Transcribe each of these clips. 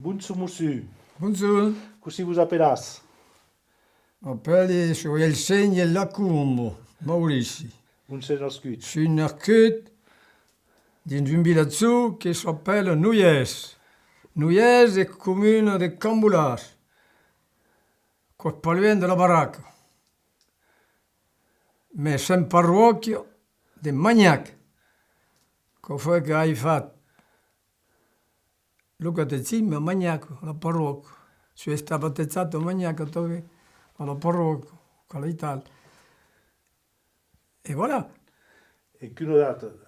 Bonjour monsieur, Bonjour, così vous appellas? m'appelle Joël Seigne Lacombe, Maurici. Un sei nascut. Je suis nascut dans une village qui s'appelle Nuyes. Nuyes est commune de Camboulage, pas loin de la baraque. Mais c'est un parrocchio de Magnac, che fa che hai fatto lo catecismo a Magnac, la parrocchia. Sono stato battezzato a Magnac, dove alla parrocchia, con l'Italia. Et voilà. E chi dato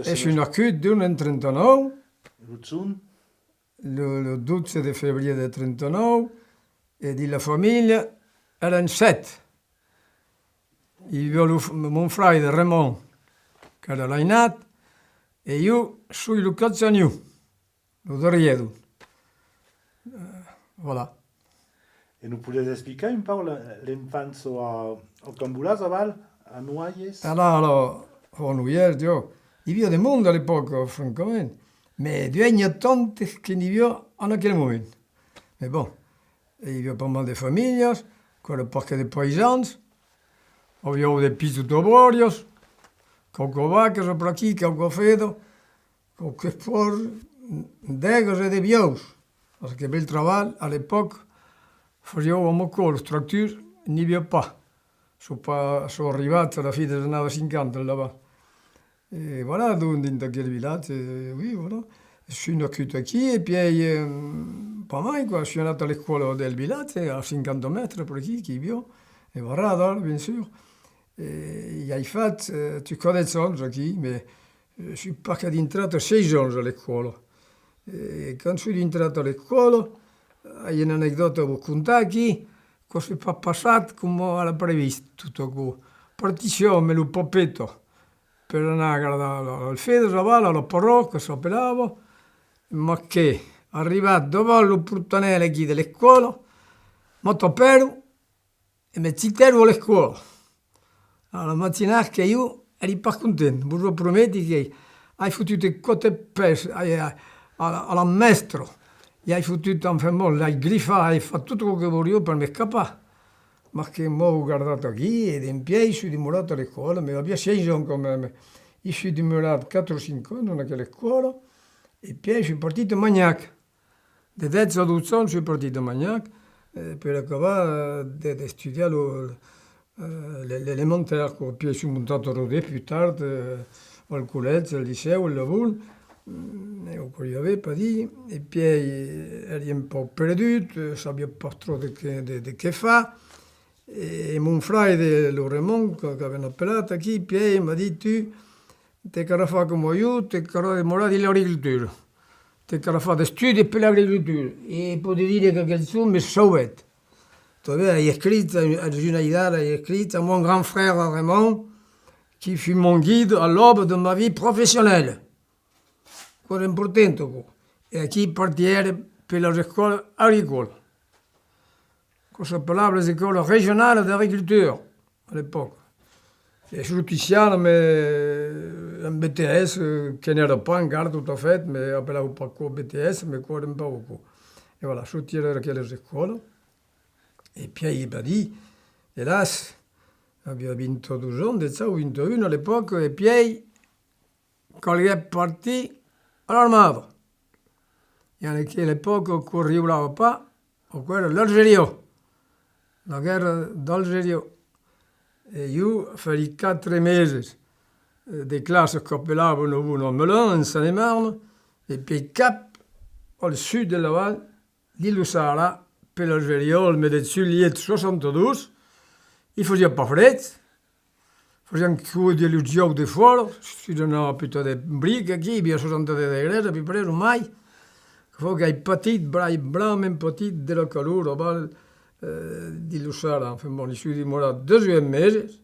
Et je suis nascut d'un 39, Luzun, le 12 de février de 39, et di la famiglia erano 7. Mon frère Raymond, che era l'ainat, e io sono il cazzagno, lo dariedo. Voilà. e non potete spiegare un po' l'infanzia a Cambulas a Val, a Noyes? Alors, on Nuyes, Dio, il y avait du monde à l'époque, francamente, mais Dieu il y a tant qu'il n'y avait en aquel moment. Mais bon, il y avait pas mal de familles, con le parque de paysans, había de pisos tobrios, qualque vacas per aquí, qualque fedo, qualque por d'egos e de bious. Parce que bel treball, à l'époque, facíeu amb els tractors, n'hi havia pas. Sono arrivati alla fine degli anni 50 là-bas. Et voilà, donc dans quel village, oui, voilà. Je suis nascut aquí, et puis pas mal, quoi. Je suis andato all'école del village, a 50 mètres per aquí, qui vio, et voilà, bien sûr. Et j'ai fait, tu connais ça, aquí, mais je suis pas entrato 6 ans a l'école. E quando sono entrato a l'école, hai un'aneddoto da contare qui, cosa è passato come era previsto, tutto qua. Partizione, lo popetto, per andare a guardare al Fede, alla parrocchia, sapevamo, ma che arrivato dopo il portanello qui dell'école, mi topero e mi citero all'école. Alla mattina che io ero pas contento, vi lo prometto che hai fottuto il cote peso al maestro, gli hai fottuto un fermo, l'hai griffato, hai fatto tutto quello che volevo per me scappare. Ma che mi ho guardato qui ed in piedi sono dimorato all'école, mi aveva 6 anni come me. Io sono dimorato 4 o 5 anni a quella scuola e poi sono partito a Magnac. Da 10 a 12 anni sono partito a Magnac per acabare di studiare l'élémentaire. Poi sono montato a Rodé più tardi al collegio, al liceo, al lavoro. Ho quello pas dit. E poi ero un po' perduto, non sapevo pas trop di che fare. E mon frère, le Raymond, che avevano appelato qui, poi mi ha detto, tu, te che fare come io, te che demorare dell'agricoltura. Te che fare studi per l'agricoltura. E potevo dire che quel suo mi sauvet. Todavía hay escrita, hay una idea, hay escrita, mon grand frère Raymond, qui fut mon guide à l'aube de ma vie professionnelle. Cosa importante. E aquí partire per la scuola agricola. Che si appellava l'école régionale d'agriculture à l'époque. E sono cristiano, un BTS, che n'era pas encara tout à fait, mais appellavo pas quoi BTS, mais quoi un peu. E voilà, sono tirare a quella scuola. E poi il m'a dit, hélas, aveva 22 anni, ho 21 all'epoca, e poi, quando è partito, all'armata. E a quell'epoca correva pas, o quella l'Algérie, la guerra d'Algérie. E io, farei 4 mesi di classe che appellavano uno a Melun, in Seine-et-Marne, e poi cap al sud della Val, l'île Sahara, per l'Algèrie, el mes de juillet 62, il faisait pas fred, faisait un coup de l'ugiou de fora, si donava plutôt de briques aquí, hi havia 60 degrés, a Piprès, mai, que fou aquell petit brai blanc petit de la calor, a Val di Lussara, enfin bon, il suis demorat 2 mesos,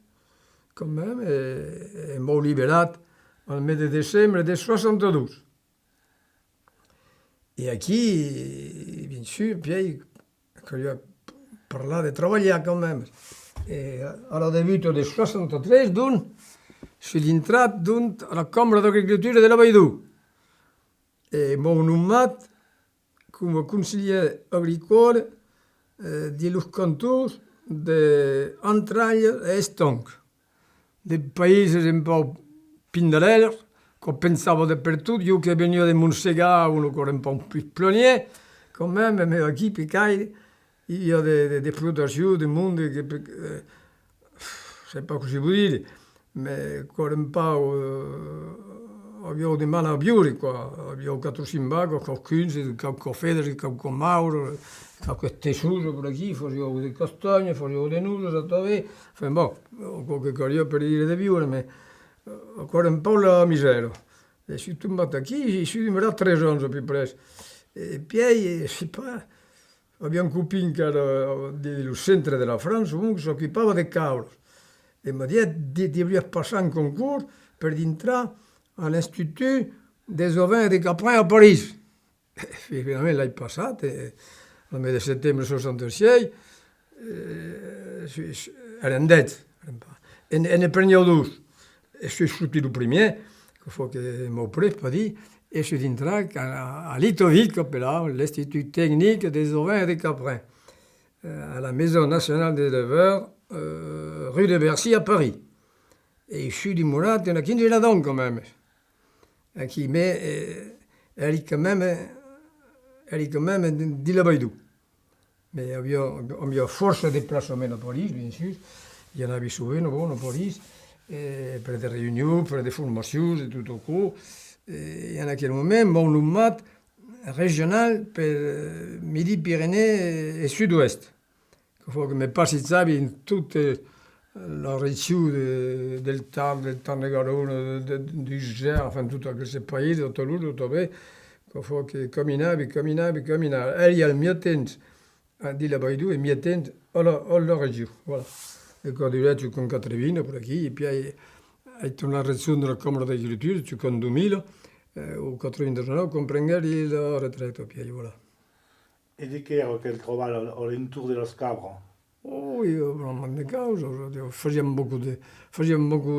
quand même, et m'ho liberat al mes de desembre de 62. E aquí, bien sûr, puis, che io parlare di treballare quand même. E alla debut del 63, donc, sono entrato alla Camera d'Agricoltura della Vaidù e m'ho nomat come consigliere agricole dello canton di Entrailles e Estonc, dei paesi un po' pindarelli, che pensavo dappertutto, io che venivo da Monsegà, uno che era un po' più planier, quand même, mais qui picaille, il y a des flottations, des mondes, je ne sais pas cosa vuol dire, mais ancora un po' abbiamo di mano a biure qua, abbiamo 4-5 vagos, qualcuno, qualche Federico, qualche Mauro, qualche tesoro per qui, facevo delle castagne, facevo dei nulla, enfin bon, qualche cosa per dire di biure, ma ancora un po' la miseria. E sono tornato qui, sono dimenticato 3 anni più presto. E poi, je sais pas, abbiamo un copine che era del centro della Francia, comunque si occupava dei cavoli. E mi ha detto di passare un concorso per entrare all'Institut des ovins et des caprins a Parigi. E finalmente l'hai passato, il mese di settembre 66, era andato. E ne prendevo 2. E sono sortito il primo, il faut que m'ho preso per dire, et je suis entré à l'ITOVIC, l'Institut technique des ovins et des caprins, à la Maison nationale des éleveurs, rue de Bercy à Paris. Et je suis dimenticato, il y en a 15 là-dedans quand même. Mais elle est quand même di Labaidou. Mais on a force de déplacements à Paris, bien sûr. Il y en avait souvent à Paris, per des réunions, per des formations, et tout au cours. Et en aquel moment, mon nommat régional per Midi-Pyrénées et Sud-Ouest. Il faut que me passi in toute la région del Tarn-et-Garonne, du Gers, enfin tout questi paesi, tutto lì, tutto bene. Il faut que camminavi. E il y a il mio temps a di la Baidou et mio temps alla région. Voilà. Et quand il est, con 4 vins per qui, et puis hai tornato alla regione della Camera d'Agricoltura, con 2000, o 99, comprendere la retraite, puis voilà. E di che era che trovava all'intorno dello scabro? Oh, io vraiment de cause. Facciamo beaucoup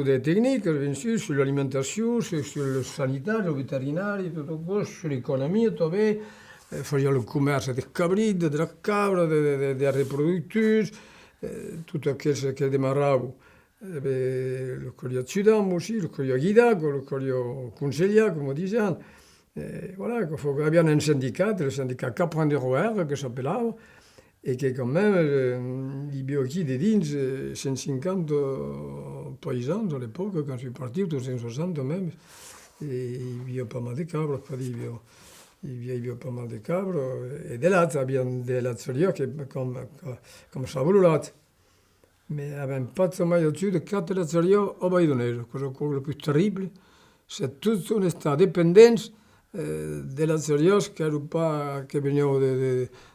de techniques, bien sûr, sur l'alimentation, sur le sanitaire, le vétérinaire, tutto questo, sur l'économie, tutto bene. Facciamo il commercio del cabrito, della cabra, dei riproduttori, tutto quello che demarravo. Le collier Sudam aussi, le collier Guidago, le collier Conseilla, come dicevano. Voilà, abbiamo un syndicat, le syndicat Caprin de Rouer, che s'appelava, et que quand même, il y avait des dins, 150 paysans à l'époque, quand je suis parti, 260 même, et il y avait pas mal de cabres, il y avait pas mal de cabres, et des lattes, il y avait des lattes comme ça voulait. Mais avevamo fatto mai più di 4 lazzario a Baidonese, cosa più terribile, c'est toute une dépendance des lazzarios che venivano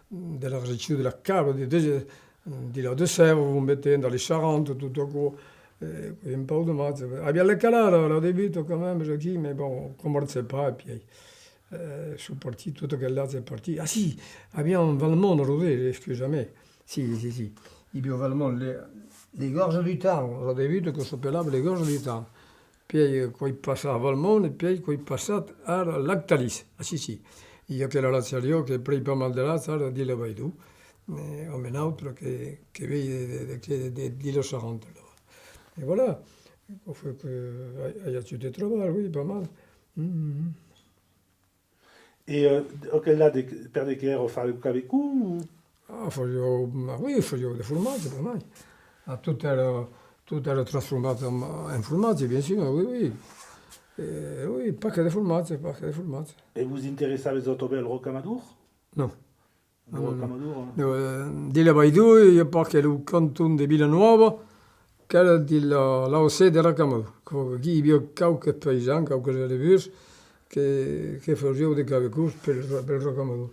della région della Cabra, di la de Sèvres, vous mettez dans les Charentes, tout à coup, un peu de maths. Abbiamo le calare, au début, quand même, mais bon, on ne commençait pas, et puis, je suis parti, tout ce là, c'est parti. Ah si, abbiamo Valmont, Rodé, excusez-moi. Si. Il y avait Valmont, les gorges du Tarn, au début, que s'appelait les gorges du Tarn. Puis, quand il passait à Valmont, et puis, quand il passait à Lactalis. Ah si. Il y a quella lazzario che prende pas mal de latte, di la Baidou, come un altro che vede di la Charente. Et voilà, il faut qu'il y a tout de travail, oui, pas mal. Mm-hmm. E là, per le che ero fare un cavicù? Facevo dei formaggi, per me. Tutto era trasformato in formaggi, bien sûr, oui. Oui, paquet de formaggi. E vous intéressez sotto per il rocamadour? No. Il rocamadour? Di la Baidou, io parlo del canton di Villanuova, che era l'AOC di Rocamadour. Qui il y avait quelques paysans, quelques éleveurs, che facevano dei cavicus per il Rocamadour.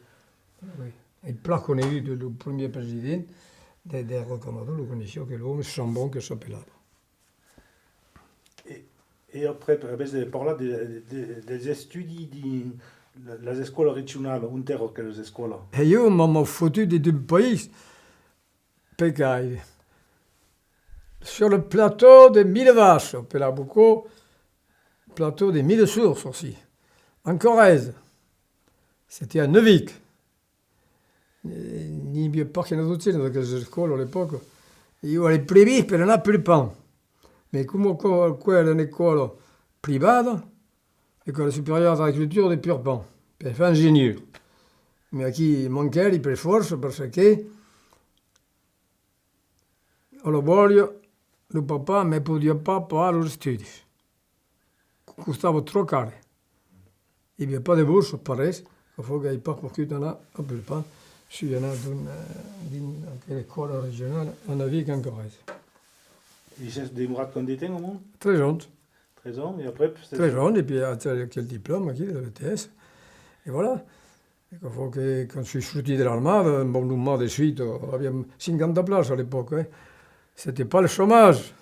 Il plat qu'on a eu du premier président de Rocamadour, lo conoscevo che l'uomo Chambon che s'appelava. E après, avete parlato degli studi delle scuole regionali, un terro che le scuole. E io mi ho fottuto di un paese, perché sur le plateau de Mille Vaches, per la beaucoup, plateau de Mille Sources aussi, en Corrèze, c'était à Neuvic. havia poche dozzine da quelle scuole all'epoca. Io ero previsto per andare per il pan. Ma come quella era una scuola privata, l'école supérieure d'agriculture de Purpan, per fare ingegnere. Ma qui mancava per forza perché al lavoro il papà non poteva pas pagare gli studi. Costava troppo caro. Il n'y avait pas de bourse, pareil. Il faut qu'il parte pour qu'il a à Purpan. Je suis allé dans l'école régionale en avis qu'en Corrèze. Il s'est démarré quand il était au moins Très jeune. 13 ans, et après... Très jeune, et puis avec le diplôme aquí de la BTS. Et voilà. Et quand je suis sorti de l'armée, un bon nombre de suite, il y avait 50 places à l'époque. Hein. C'était pas le chômage.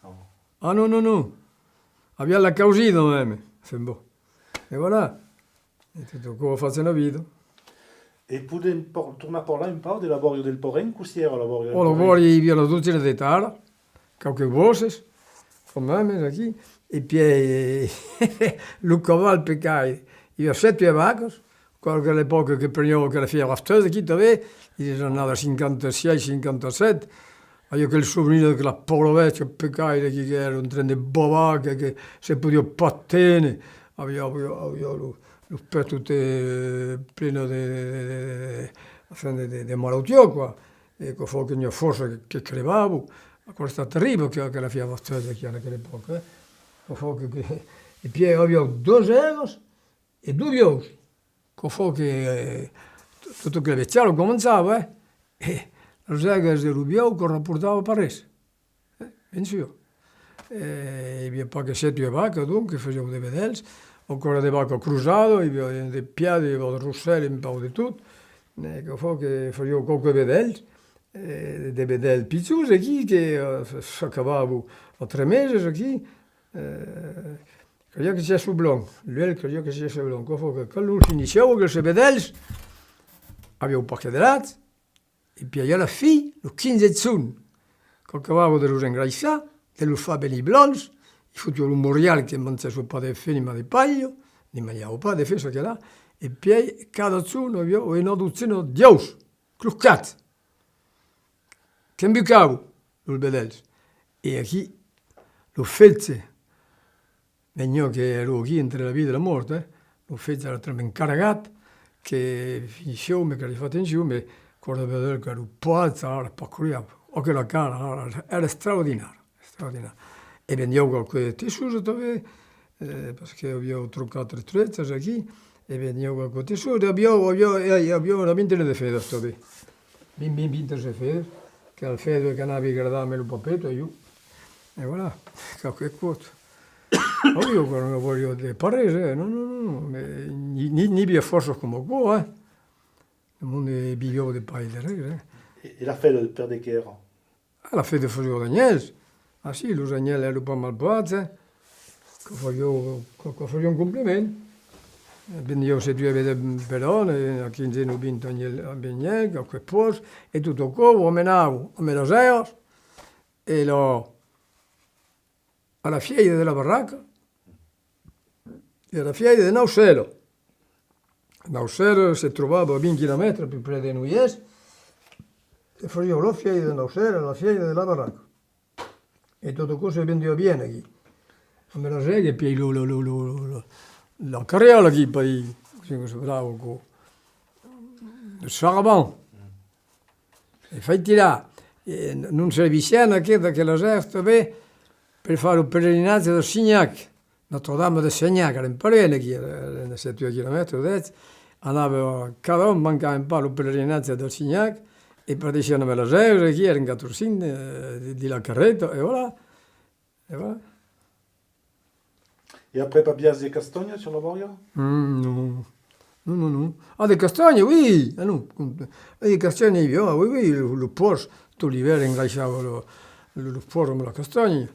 Non. Ah non, non, non. Il y avait la causita même. C'est bon. Et voilà. Et tutto come faccio una vita. E putem tornar a parlar un po' del lavoro del Porren, così era il lavoro del Ho lavoro in via la dozzina di tara, qualche voces, con me qui, e poi il cavallo peccai. Il y a 7 vacas, qualche all'epoca che prendevo che la figlia rafteuse, qui t'avais, ils sono nati a 56, 57, io che il sovrino che la povera vecchia peccai, che era un treno di bavacche, che se poteva pattene, aveva lo petto pieno di malattie, qua. Ecco, fu che mia forza che crevavo, questo è terribile che la figlia rafteuse che era a quell'epoca. E poi avevo 2 euros e 2 bios. Fu che tutto che il vecchiaio cominciava, e le eghe del Rubiau che rapportava a Parigi. Ben sûr. E il mio poche 7 vacche, dunque, facevo dei vedelli, ancora dei vacche cruzate, dei piedi, dei russelli, un po' di tutto. Ecco, fu che facevo qualche vedelli, dei vedelli picciosi qui, che s'accavavo a 3 mesi qui. Creia che sia sul blanco, lui creia che sia sul blanco. Fu che quando iniziavo che si vedelli, avevo un pacchetto di latte, e poi alla fine, lo 15 giorni, che acabavo di lo ingraissare, di lo fare bene blanchi, il futuro memoriale che non c'è pas di fine ma di paglio, ne mangiavo pas di fesso che là, e poi cada giorno avevo una dozzina di ous, cruccati, che imbucavo, lo vedelli. E qui lo fece, io che ero qui entre la vita e la morte, lo fece era incaricato, che finiscevo, mi che fatto in giù, mi ricordo vedere che ero pazzo, era paccogliato, o che la cara era straordinaria, straordinaria. E vendevo qualche tessuto, perché avevo truccato le trezze qui, e vendevo qualche tessuto, avevo una vintena di fede, vintena di fede, che al fede che andava a gradare il papetto, e io, e voilà, qualche cosa. Io non voglio di Parigi, no, ni via forza come qua, il mondo vivevo di paese. E la fede del Père de che era? La fede facevo d'Agnès. Ah sì, los Agnès erano un po' malvagi, che facevo un complimento. Quindi io se tu avete Perone, a 15 anni ho vinto a Agnès, a quel posto, e tutto qua, lo menavo a Melaseo, e alla fiera della baracca, era fiera di Naucelo. Naucelo si trovava a 20 km più presso di Nuies, e facevo la fiera di Naucelo, la fiera della baracca. E tutto questo si vendeva bene qui. A Melaseo, e poi la carriola qui, poi, così bravo, con il sarabon. E fai tirare. Non si avvicina che l'esercito per fare un pellegrinaggio da Signac, Notre-Dame de Signac, era in Parene, che era a 7 km, andava, cada uno mancava un po' il pellegrinaggio da Signac, e participano a Melaseo, che era in Catorcine, di la Carretta, e voilà. E voilà. Et après, pas bien des castagnes sur la barrière? Non. Ah, des castagnes, oui. Ah non, des castagnes, oui, le porc, tout l'hiver, ingraissava le porc comme la castagne.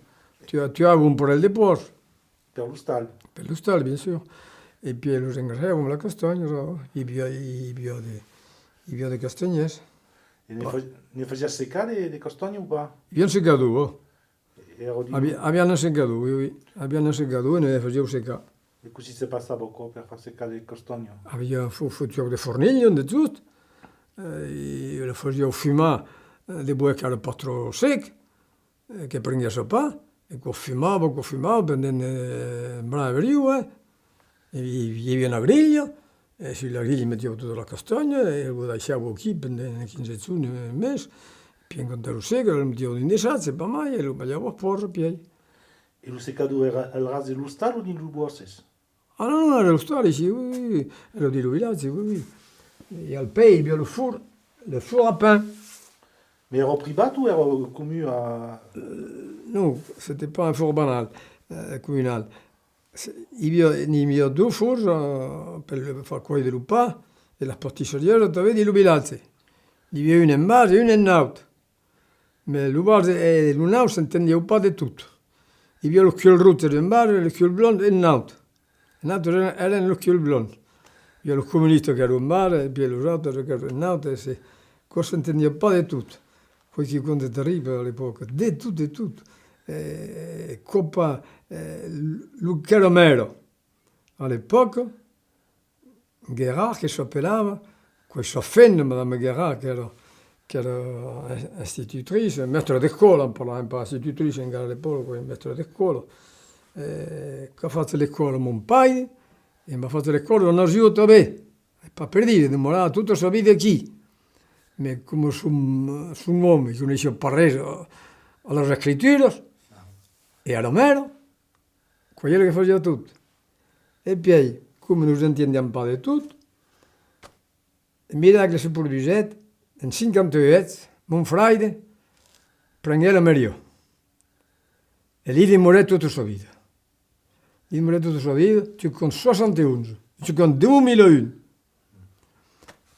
Tu avais un porel de porc. Per lo stal. Per lo stal, bien sûr. Et puis, los ingraissava comme la castagne, il y avait des castagnes. Et ne faisait secar des castagnes ou pas? Bien secado, abbiamo secato, oui. Abbiamo secato e ne facevo secare. E così si passava qua per far seccare le castagne? Aveva fottuto di forniglio, di tutto. i le faisio fumar de buoi che era pas trop sec, che prenia sopar, e que fumava, pendent brave riu, e hi havia una grilla, e su la grilla metteva tota la castanya, e ho deixava aquí, pendent 15 giorni, un mes, poi incontravo sec, lo mettevo in desazze, pa mai, e lo bagliavo a porra, poi. E lo secado era al ras dello stal o din lo buoses? Ah no, era lo stare, sì, oui, ero di Luvilazzi, oui. E al pei, il four à pain. Mais era privat ou era commu a... Non, c'était pas un four banal, communal. Il y a deux fours per far cuoire il pain, e la pasticceria t'aveva di Luvilazzi. Il y a une en bas et une en haut. Mais le bas et le haut s'entendiamo pas de tutto. Il y a le cul rouge en bas et le cul blond en haut. En haut era le cul blond. Il y a le communiste che era in bar, e poi le autres che erano in haut, e cosa s'entendia pas de tutto. Poi che conto terribile all'epoca, de tutto. Coppa, le caramelo. All'epoca, Guérard, che s'appellava, questa fenne, Madame Guérard, che era istitutrice, maître de scuola, parlavamo pas istitutrice in gara all'epoca, poi maître de scuola, che ha fatto le scuole a Montpaio, e mi ha fatto le scuole non aiuto bene, e per dire, demorava tutta la sua vita qui, ma come sono un uomo che non riesce a parlare alle scritture, e a Romero, quello che faceva tutto. E poi, come non intendiamo pas di tutto, il miracolo si produce in 58, Monfragde, prendeva la Mario. E lì dimorò tutta la sua vita. Dimorò tutta la sua vita, con 61, con 2001.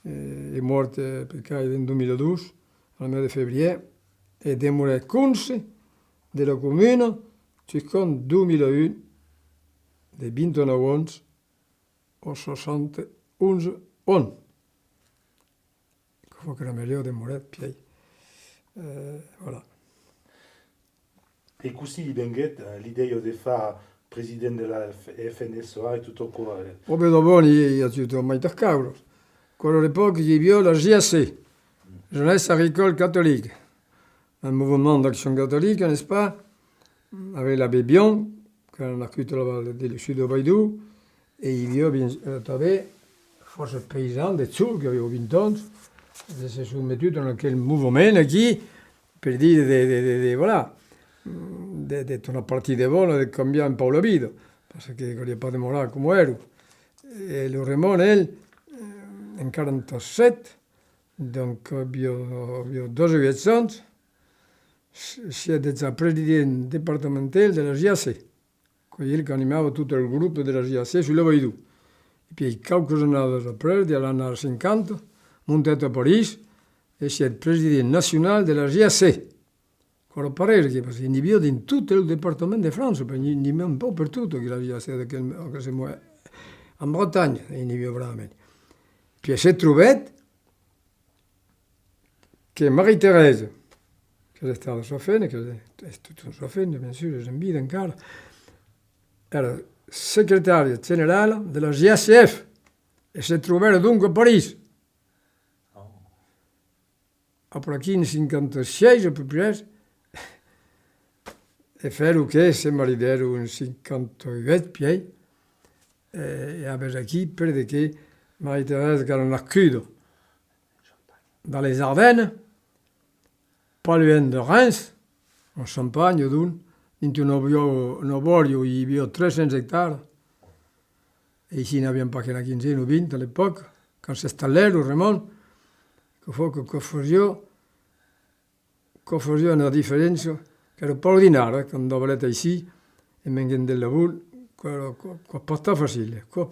È morto perché nel 2002, al mese di febbraio, e dimorò 15 della comune, con 2001, dei 29 anni, o 61 anni. Il faut que la meilleure de Moret, puis voilà. E così venget l'idea di fare presidente della FNSA e tutto qua. Proprio dopo, il y a tutto mai toccato. Quello all'epoca, il y avait la JAC, Jeunesse Agricole Catholique, un mouvement d'action catholique, n'est-ce pas, avec l'abbé Bion, qui a naquit dans le sud de Baïdou, et il y avait force paysans de Tsoul, qui avaient 20 ans, e si sono mettuti in quel movimento qui per dire voilà, de una partita buona di cambiare un po' la vita, perché non è pas demorare come ero. E lo Ramon, in 47, donc abbiamo 12 anni, si è già presidente departamentale della GAC, quello che animava tutto il gruppo della GAC sulla Baïdou. E poi qualche anno dopo, dall'anno 50, montato a Parigi, e si è il presidente nazionale della GAC. Quello parere che si individuò in tutto il Dipartimento di Francia, un po' per tutto che la GAC che si muove in Bretagna, individuò veramente. Poi si è trovato che Marie-Thérèse, che è stata sua figlia, che è tutta sua figlia, ben sûr, è in vita ancora, era segretaria generale della GACF, e si trovava dunque a Parigi. Après 56 à peu près, e faire che si maridarono in 58 piedi, e aveva qui perché Marie-Thérèse che era nacquita dans les Ardennes, pas loin de Reims, en Champagne, d'un, in un borio hi havia 300 hectares, e ici n'aviam pas que una quinzena o 20 a l'époque, quand s'installèrent, Ramon, che faceva una differenza che era un po' ordinaria, quando volete ici, e vengono del lavoro, qua pas facile, no? Qua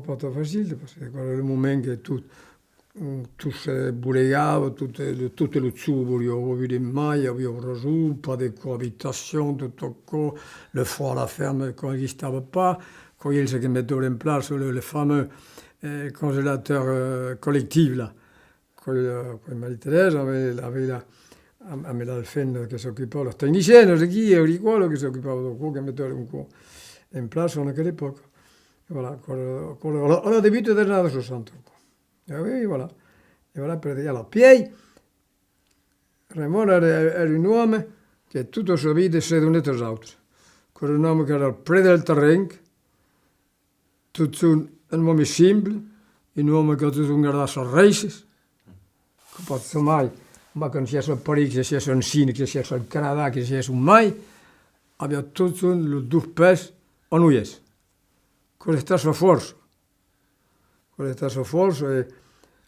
pas facile, perché quello era il momento che tutto si buregava, tutto lo zuburio, avevo mai, avevo ragione, pas de cohabitation, tutto qua, le froid à la ferme, quand il n'existait pas, quand il se metteva en place le fameux congélateur collectif, là. Con Marie-Thérèse aveva l'Alfen che si occupava, la tecnicienne, di quello che si occupava di quello che metteva un po' in place in quell'epoca. Voilà, on a débuté dans les années 60. Oui, voilà. E voilà per dire. Alors, Piei, Ramon era un uomo che tutta la sua vita si è unito als altres. Un uomo che era al pre del terreny, tutto un uomo simple, un uomo che tutto guardasse le races, che pot mai, ma che sia a Parigi, che sia in Cina, che sia al Canada, che sia mai, aveva tutto il due pes a noi. Questa è la sua forza. Questa è la sua forza e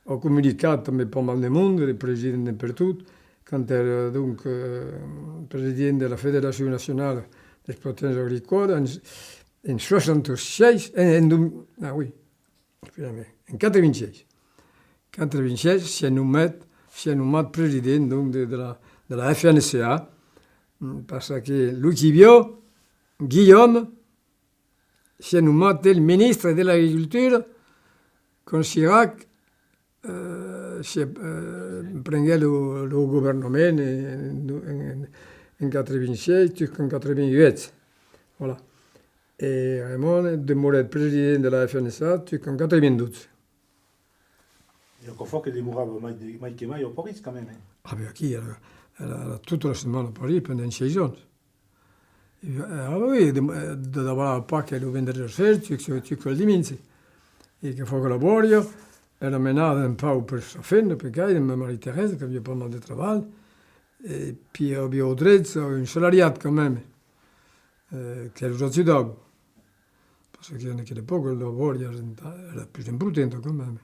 ho comunicato també pas mal del mondo, il presidente per tutto, quand era dunque presidente della Federazione Nazionale d'Exploitazione Agricola in 66, oui, in 86. 86 si è nominato presidente donc, della FNCA, perché lui qui vio, Guillaume, si è nominato il ministro dell'Agricoltura con Chirac, prengué le gouvernement en 86 jusqu'en 88. Voilà. Et Raymond demoré président de la FNSA jusqu'en 92. Il y a encore che demorava mai che mai a Paris quand même. Ah ben qui era toute la semaine à Paris pendant 6 ans. Ah oui, d'abord pas che lo vendere faire, tu le diminzi. E che fa laborio. Era menata un po' per la fine, perché ma Marie-Thérèse, che aveva pas mal de travail, et puis aveva dretto un salariat quand même, che era già cittadino, perché anche all'epoca il lavoro era più importante quand même.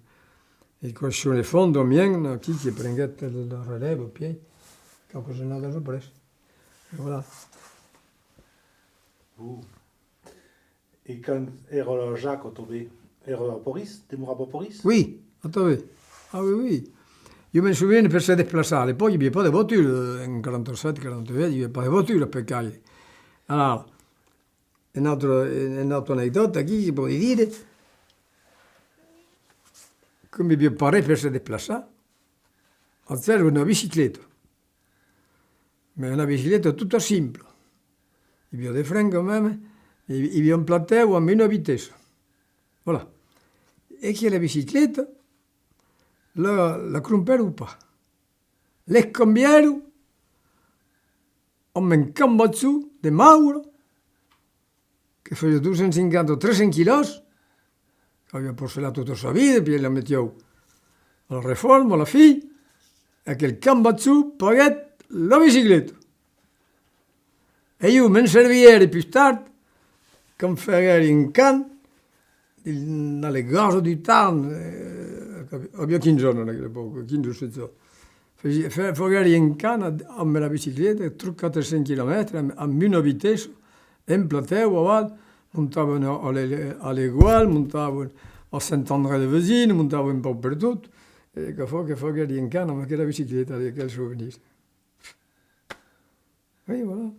E questo nel fondo mien, chi che prendette il relevo, poi, qualcosa non aveva preso. E voilà. E quand era Jacques Otobé, era a Paris, demorava a Paris? Oui, attendez. Ah oui, oui. Je me souviens per se déplacer. Poi il n'y avait pas de voiture en 47, 48, il n'y avait pas de voiture per calle. Alors, une autre anecdote qui può dire che mi pare per se déplacer, c'era una bicicletta. Ma una bicicletta tutta semplice. Il y avait des freins quand même, il y avait un plateau à meno vitesse. Voilà. E che la bicicletta la crumperu pas. Le cambiaru amb un cambatzú de Mauro, che feia 250-300 quilos, que havia porcelat tota sa vida, i la metiu a la reforma, a la fi, e que el cambatzú paguet la bicicletta. E io me'n servieri più tard, che em fegueri in can, dalle gare du temps, aveva 15 anni all'epoca, 15 o 16 anni. Fagari in Canna amb la bicicletta, truc 400 km, amb una vitessa, en plateu, aval, muntaven a l'Egual, muntaven a Sant-André-de-Besine, muntaven un poc per tot, que fagari in Canna amb aquella bicicletta, aquell souvenir. Oui, voilà.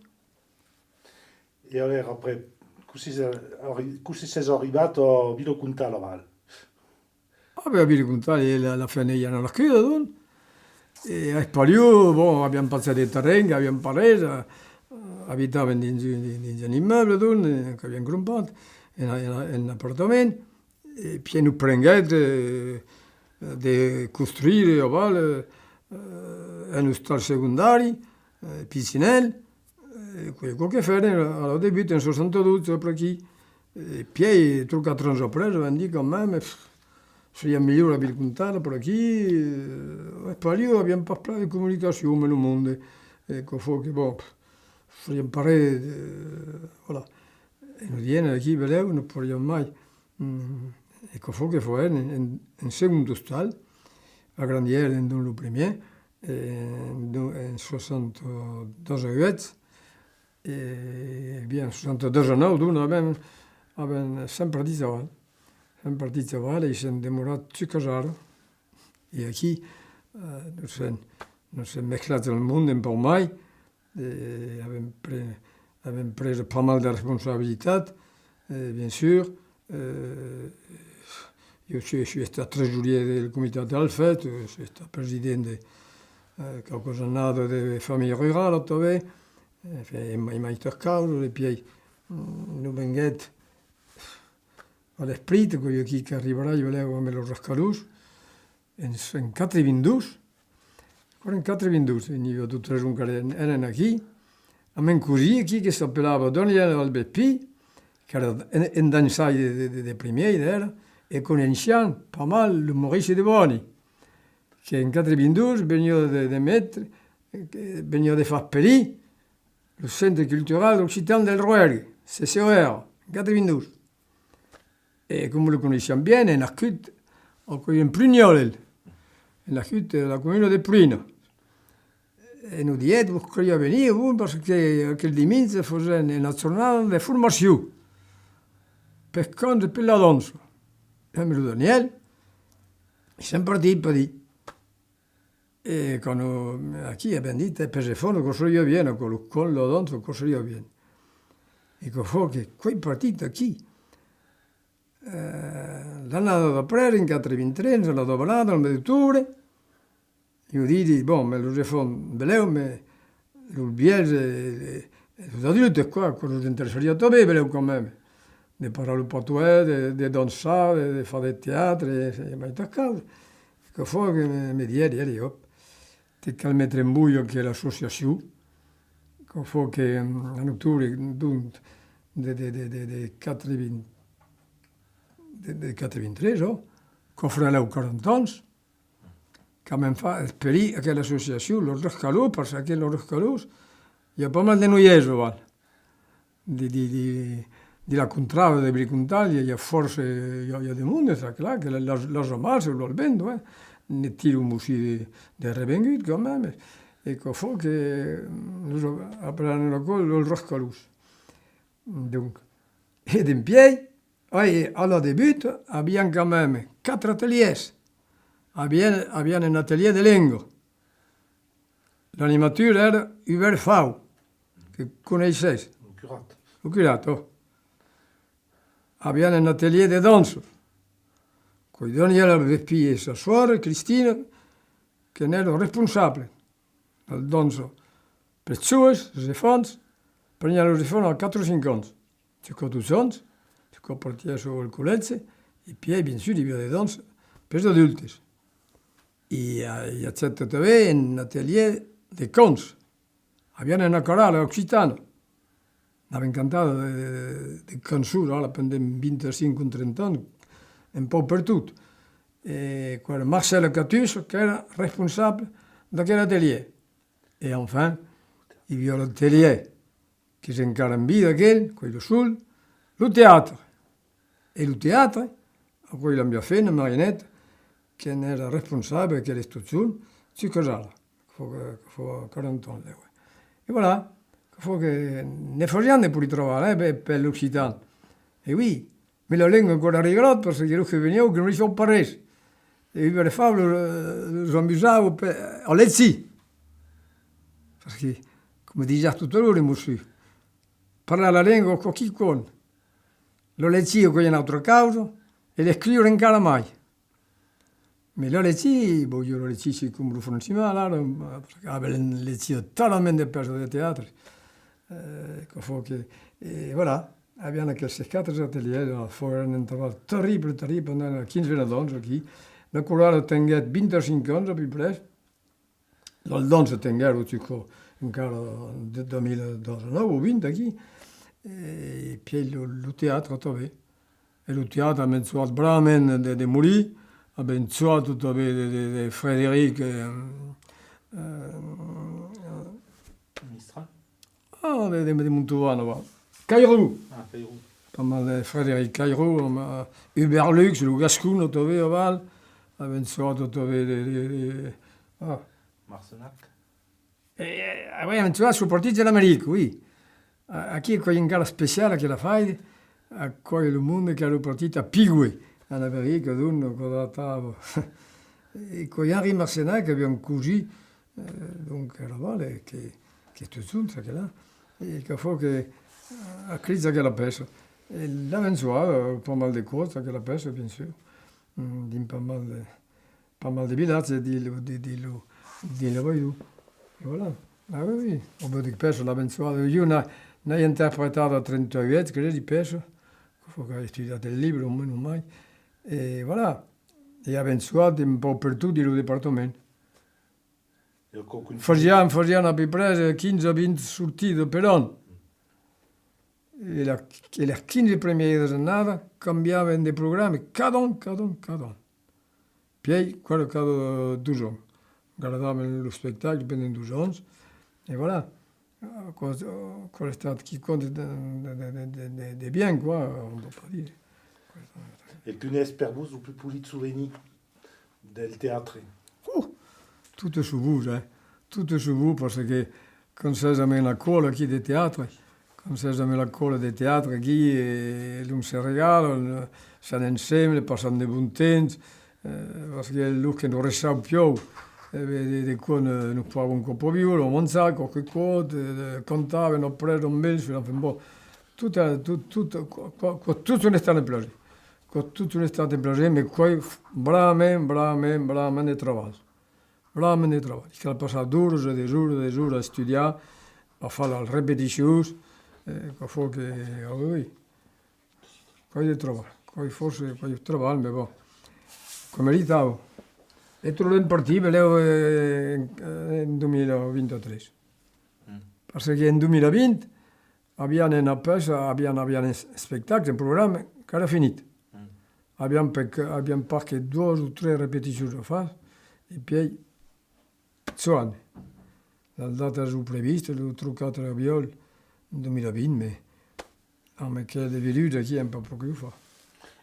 E allora, après, così sei arrivato a Vilo Cuntalo, Val. Aveva Vilo Cuntalo, la famiglia non la chiude, dunque. E a Spaliù, bon, abbiamo passato il terreno, abbiamo parlato, abitavamo in un immobile, dunque, che abbiamo comprato, in un appartamento, e poi nous prendete di costruire, Val, un hostal secondario, piscinello, quello che fare, al debut in 62, per qui, e poi, 3-4 anni après, je me dis quand même, seria migliore la Vilcuntana per aquí, io abbiamo parlato di comunicazione nel mondo, ecco, che boh, seria imparare, voilà. E non viene qui, vedevo, non parliamo mai. Ecco, che fu in secondo stal, a Grandière, in le premier, in 62 e bien, 62 anni, dunque, abbiamo sempre detto, un partit de bala i s'han demorat a casar. I aquí no s'han mesclat el món en pau mai. Havem pres pas mal de responsabilitat, bien sûr. Jo suis estat trésorier del comitè d'Alfet, sono estat president de qualcosa anado de famiglia rurale, també. I mai toccato, e poi non venguet a l'esprit, quello che arriverà, io volevo come lo rascalus, en 92, ancora in 92, io tutti i giorni erano qui, a me così qui che si appellava Daniele Albeppi, che era un dansai dei primi, era, e conosciamo pas mal le Maurice de Boni, che in 92 veniva di mettere, veniva di fare Pelì, il Centre Culturale Occitan del Rouergue, CCOR, in 92. E come lo conosciamo bene, è nascuto in Prugnol, è nascuto nella comune di Pruino. E nous diet, vous croyez venir, vous, parce que quel dimanche faisait une nationale de formation, per conto per la danza. E me lo Daniel, siamo partiti per lì. E quando qui abbiamo detto, per se fondo costruiva bene, con la danza costruiva bene. E che quei partiti qui, l'anno dopo, in 93, sono dopo il mese di ottobre, io dico, bon, me lo refond, beleu, me lo biese, gli adulti qua, quello che interessaria a me, beleu quand même. De parole patois, de danser, de fare del teatro, e mai da causa. Che fa che mi diedi, hop, ti calmettere in buio che l'associazione, che fa che in ottobre, de 93, che farà 40 ans, que me'n fa esperir aquella associació, los rescalús, per ser que los rescalús, hi ha pas mal de noies, val? Di la contrada de Bricontaglia, hi ha força, hi ha de munt, està clar, que les romans ho vendo, ne tirum aussi de revengut, quand même, et que fa que nous apprenons los rescalús. Donc, et d'en pied, à la début, havien quand même 4 ateliers. Havia un atelier de lengua. L'animateur era Hubert Fau, que coneixes. El curat, oh. Havia un atelier de dansa. Coi Daniel Albeppi e sa suora, Cristina, che n'erano responsabili del dansa. Per sues, les enfants, prenien els enfants a 4 o 5 ans. Jusqu'à 12 ans, jusqu'à partir sur el col·legi, i puis, bien sûr, hi havia de dansa per als adultes. I hi ha també un atelier de cons. Havien una coral occitana. Anaven cantant de cançons, ara pendent 25 o 30 anys, un poc per tot. Quan Marcel Catus, que era responsable d'aquell atelier. I, enfin, hi havia l'atelier, que és encara en vida aquell, quello sul, el teatre. E il teatre, a cui l'abbiamo fet, una marionetta, che ne era responsabile, che era istruzione, si casava, che fa 40 anni. E voilà, che fa che ne facciamo per ritrovare, per l'Occitano. E oui, me la lingua ancora rigorosa, perché io che venivo che non riuscivo a parlare. E io per farlo, lo amusavo a lezione. Perché, come diceva tutto l'ora, parlare la lingua con chi con. Lo lezivo con un'altra causa e le scrivere ancora mai. Mais là, les bon, io les c'est comme le français, là, les tellement de personnes de théâtre, qu'il faut que, et voilà, abbiamo questi 4 ateliers, for un interval terrible, pendant 15-20 ans, aquí, la colada tinguet 25 ans, a peu près, la dansa tinguet, encara de 2019 o 20 aquí, e puis le théâtre també. E il théâtre ha mensuat bravament de morir, abbiamo trovato di Frédéric di Montovano, Cairo. Pas mal de Frédéric Cairo, Hubert Lux, le Gascon, abbiamo trovato di Marcenac. Abbiamo trovato sul partito dell'America, oui. Qui è una gara speciale che la fai, a cui il mondo che era partito a Pigui. En Amérique, d'un, e con Henri Marcenac abbiamo così, donc là-bas, che è tutto ça, che là, e che fa che a crisi che la pesa. E là, mensuale, pas mal de cose che la pesa, bien sûr. Din pas mal de villaggi di lavoro. E voilà. Ah oui, on veut dire pesa la mensuale. Io n'ho interpretato a 38, credo, di pesa. Che fa che ho studiato il libro, meno mai. E voilà, e avançat un po' per tutto il dipartimento. E qualcun... Facevano a prese 15-20 sortite per anno. E le 15 prime giornate cambiavano di programmi, cada anno. Poi, cada 2 anni. Guardavano lo spettacolo per 2 anni. E voilà. Cosa è stato chi conta di bien, quoi, on peut pas dire. Et punaise, per vous, le plus poli souvenir del théâtre? Tutto su vous, tutto su vous, perché quando siamo nella scuola qui di teatro, quando siamo nella scuola di teatro qui, non si regalano, siamo insieme, passano dei buoni tempi, perché lui che non resta più, di quando non fa un po' più, lo mangiava, qualche cosa, cantava, non preso un bel, fino a un po'. Tutto un'estate piacere. Tutto un'estate piacere, ma poi veramente trovato. Veramente trovato. Che ha passato ore e ore a studiare, a fare le ripetizioni, che fa che, poi trovare, poi forse poi trovare, ma boh, come meritavo. E trovo il partito nel 2023. Perché nel 2020 abbiamo una pesa, abbiamo un spettacolo, un programma che era finito. Abbiamo fatto 2 o 3 ripetizioni a fare e poi 2 anni. La data era prevista, l'ho truccato la viola nel 2020, ma che è venuto qui un po' più fa.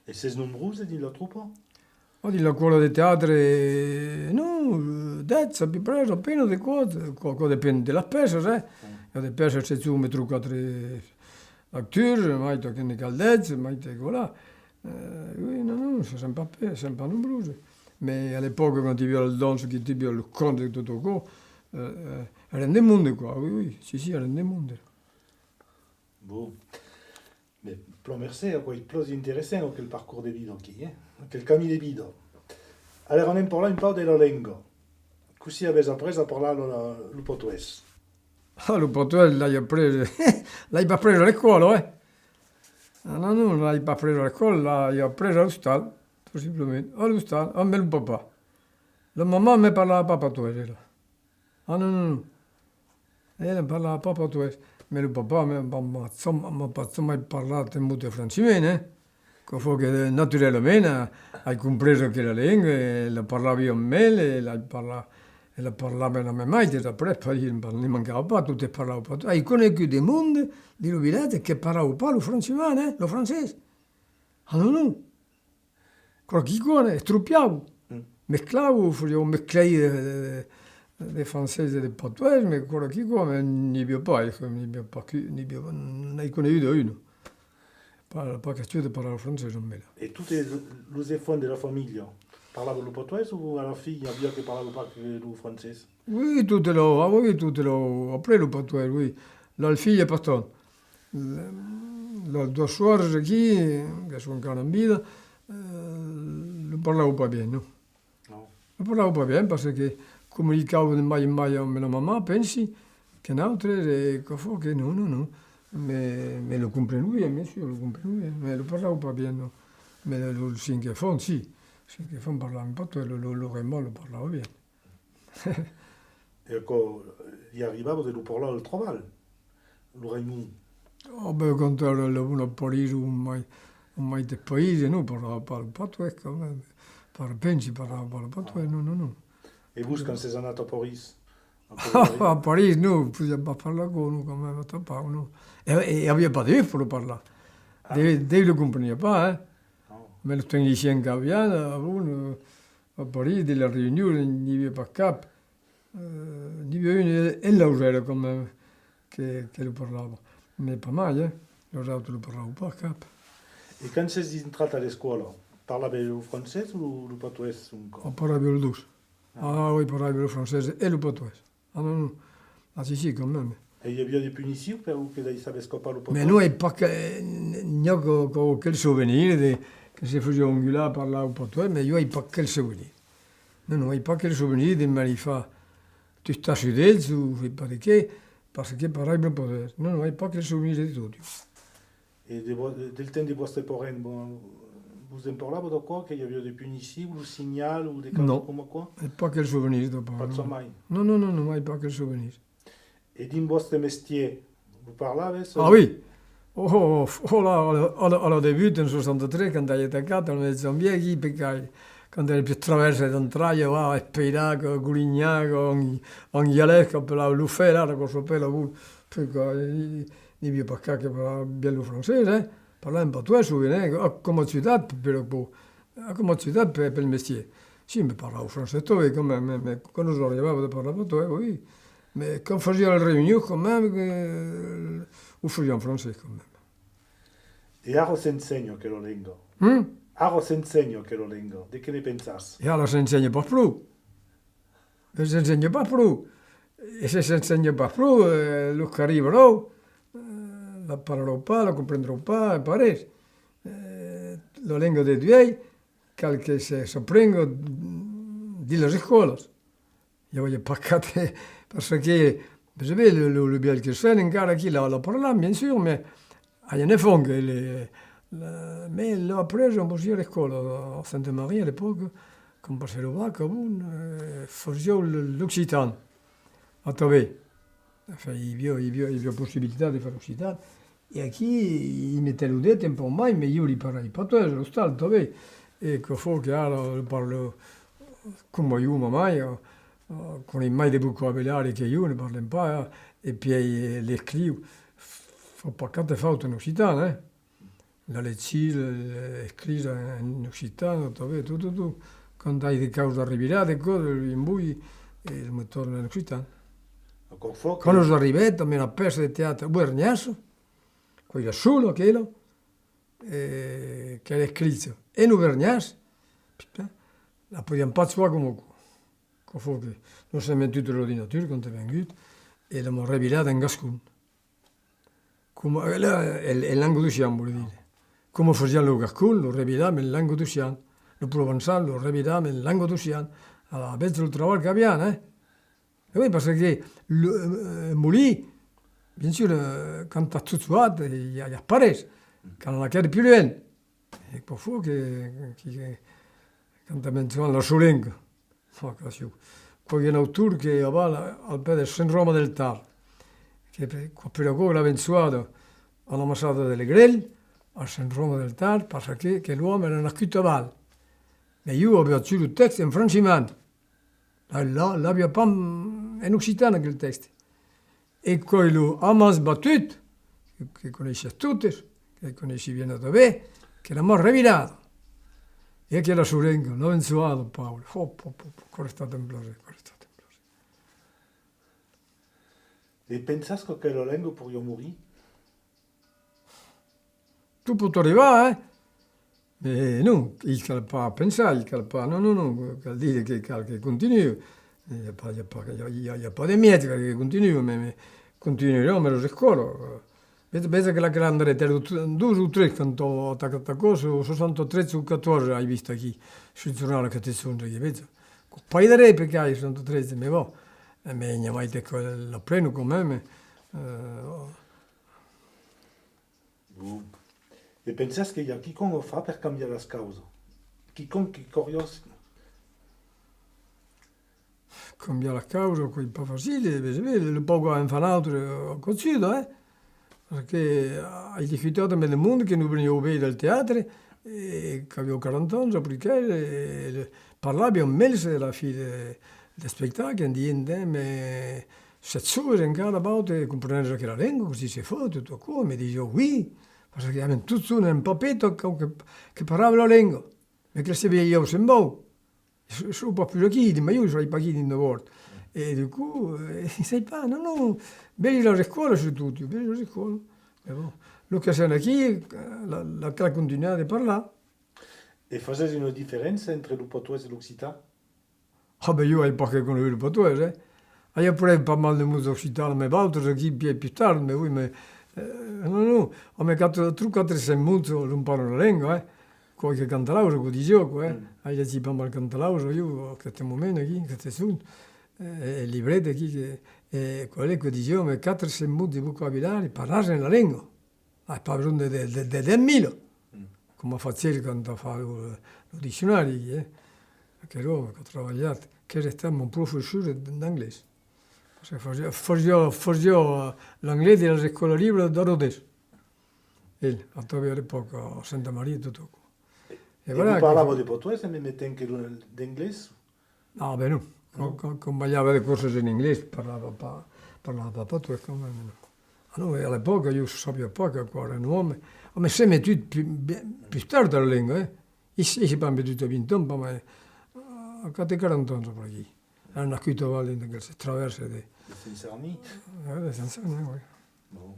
E sei numerosi nella truppa? Oggi la scuola di teatro, no, dezza, più preso, pieno di cose, dipende dalla pesa, sai? La pesa c'è su, mi trucca 3 attori, mai tocca in caldezza, mai tocca là. No, sono sempre numerosi. Ma all'epoca, quando ti vedo il danzo, che ti vedo il conto e tutto qua, era nel mondo qua, sì, era nel mondo. Bon. Mais plan merci, quoi, il plus intéressant que le parcours des bides qui, que le camin des bides. Alors on aime parler un peu de la langue. Così avete appreso a parlare il portoghese? Il portoghese l'hai pas preso a scuola, No, non l'hai pas preso a scuola, l'hai preso all'ospedale, possibilmente. All'ospedale, a me il papà. La mamma mi parlava portoghese. No. Lei parlava portoghese. Ma il papà mi ha fatto mai parlare molto francese, che fu che naturalmente hai compreso che la lingua, la parlavi a me, la parlava a mia madre, après, ne mancava pas, tutti parlavano portoghese. Hai conosciuto dei mondi di villaggi che parlavano pas lo francese, lo francese. No. Qualche cosa, struppiavo, mesclavo, facevo mesclare des Français et des Portugais, mais qualche cosa non ne hai conosciuto uno. Pas question di parlare francese, non me la. E tutti gli enfants della famiglia parlavano il portoghese o alla fine había che parlava pas il francese? Oui, tutti lo après le portugais, oui. La figlia patron. Le 2 suore qui, che sono ancora in vita, lo parlavo pas bien, no? No. Lo parlavo pas bien, perché comunicavo mai con la mamma, pensi, che altre, che fa che no. Me lo compre lui, bien sûr, lo compre lui, mais lo parlavo pas bien, no. Mais le cinque fond, sì. Cinque fond parlava un po', lo parlavo bien. E gli arrivava di parlare il travail, lo Raymond. Quando ero a Parigi, un mai del paese, no, parlava il portoghese, pensi, parlava il portoghese, no. E voi, quando siete andati a Parigi? A Parigi, no, poteva parlare con uno, come aveva tappato, no. E aveva pas de pour parlare. Dave lo compreneva pas, Mais le technicien qui vient, a Parigi, della riunione, non aveva pas cap. Ni une e l'ausera come che lo parlava. Ma pas mai, Los altri lo parlavano pas cap. E quando siete entrati alla scuola, parlavi il francese o il portoghese? Parlavo le due. Oui, parlavo il francese e il portoghese. No. Sì, quand même. E il y avait des punitions per vous che sapete scopare il Mais portoghese? noi non ho quel souvenir che si faceva ungulare a parlare un portoghese, ma io ho pas quel souvenir. Non ho pas quel souvenir di me li fa tu stai su delzo, perché parlavo il portoghese. Non ho pas quel souvenir di tutto. E del tempo di vostri parenti, vous en parlez de quoi? Qu'il y avait des punitions, ou signal, ou des choses Non. comme quoi? Et pas quel souvenir de Pas de ça mai. Non, non, non, non, mai pas quel souvenir. Et dans votre métier, vous parlez avec ça? Ah oui. Alla debut in 63, quand il était 4, on était en vieille, quand il più traversa d'entraia, va, e Peirac, Gulignac, ogni Ialesca, per la Lufera, con suo pelo, perché i miei paccacchi parlava bello francese, parlava un po' tu, come città, come città per il mestiere. Sì, mi parlavo francese, quando sono arrivato a parlare tu, oui. Mais quand faisait la réunion, quand même, vous faisiez en français, quand même. E aro se insegno che lo leggo. Hum? Aro se insegno che lo leggo. Di che ne pensas? Et alors, ça n'enseigne pas plus. Ça n'enseigne pas plus. Et si ça n'enseigne pas plus, le qui arriveront, la parleront pas, la comprendront pas, pareil. La lingua dei tuoi, che si apprendono dalle scuole. Io voglio paccate, perché, vous savez, le bien che se encara qui, la parla, bien sûr, mais il y en a fond que mais après, on passait à l'école à Sainte-Marie à l'époque, quand on passait le bac, faisait l'occitan, à Tobé. Enfin, il y a possibilité de faire l'occitan. Et ici, il m'était l'udette un peu mai, mais io li parlai pas toi, je sto al Tobé. Et qu'il faut que je parle comme io, mai, con i mai di vocabolario che io ne parlo pas, et puis l'écrit, faut pas quand tu fais en occitan, la lecture, l'écrit en occitan, tout. Quand hai des causes arrivare, des cose, imbui, e mi torno in occitan. Ancora fuoco? Quando sono arrivato, mi una pezzo di teatro Guergnasso, quello solo, quello, che era scritto, e non Guergnasso, la podiamo pas fare comunque. Che non si è mettuto l'ordinatore quando è venuto, e l'abbiamo rivelato in Gascon. È l'angolusiano, vuol dire. Come facciamo il Gascon, lo riveliamo in l'angolusiano, lo provenzale lo riveliamo in l'angolusiano, alla mezzo del lavoro che abbiamo, E poi perché Molì, bien sûr, quand tu suat, il y a pares, quand on a più loin. E poi fu che quand menziona la Solenga, poi in autunno che va al piede San Roma del Tar, che per la venzuata alla Massata delle Grell, a San Roma del Tar, perché l'uomo era nascito a Val. E io avevo scritto il testo in francese. Là, l'avevo pas in occitano quel testo. E quello a sbattuto, che conosce tutti, che conosce bene da me, che l'abbiamo rivelato. E che la Solenga, non venzuato Paolo. Quello è stato un piacere, E pensas che lo leggo per io morire? Tu puoi arrivare, non, il cal pas pensare, il cal pas, no, cal dire che continui. Il n'y a pas de miedo che continui, ma continuerò, me lo ricordo. Pensa che la grande rete, 2 o 3 quando ho attaccato a cosa, 63 su 14 hai visto qui, sul giornale che ti sono, vedi? Poi da re perché hai 63, ma va. Mais il n'y a pas été la prenne quand même. E pensas che hi ha chiunque lo fa per cambiare le cause? Chiunque curioso? Cambiare la causa, è pas facile, il poco è un altro consiglio, perché hai discusso med il mondo che non veniva bene dal teatro, e che avevo 40 anni, perché parlavi un mese della fine del spettacolo, ma se tu in cada volta comprendere che la lingua, così si fa, tutto qua, mi dicevo, oui, perché avevano tutto un papetto che parlava la lingua, ma che se veia io sem boh, sono un po' più chi, ma io sono i pacchini in volta. E di cui, sai pa, no, vedi la scuola su tutti, vedi la scuola. L'occasione qui, la continuare a parlare. E facevi una differenza entre il portoghese e l'occitan? Ah ben, io ho pas che conosco il portoghese. Io pure pas mal de musica occitana, ma altri qui più tardi, ma voi, no, ho messo 3-4 minuti, non parlo la lingua, qualche cantalauso, che dicevo, io ci parlo cantalauso, io a questo momento qui, che sono, il libretto qui, quello che dicevo, ma 4 minuti di vocabolario, parlare la lingua. Hai pas bisogno di 10.000. come facevi quando facevo il dizionario, che roba che ho lavorato, che era stato un professore d'inglese. Facevo l'inglese della scuola libera da Rodez. A trovare l'epoca a Santa Maria e tutto. E vous parlavo di portoghese, mi mette anche l'inglese? No, beh, no. Quando bagliava le corse in inglese, parlava portoghese. Allora, all'epoca io sapevo poco ancora, un uomo. Ma sempre più tardi la lingua, Io si parla tutto 20 anni, ma a 40 anni per aquí. Era una chiuta valle che si attraversa di... Sincèrement. Sincèrement, oui. Bon.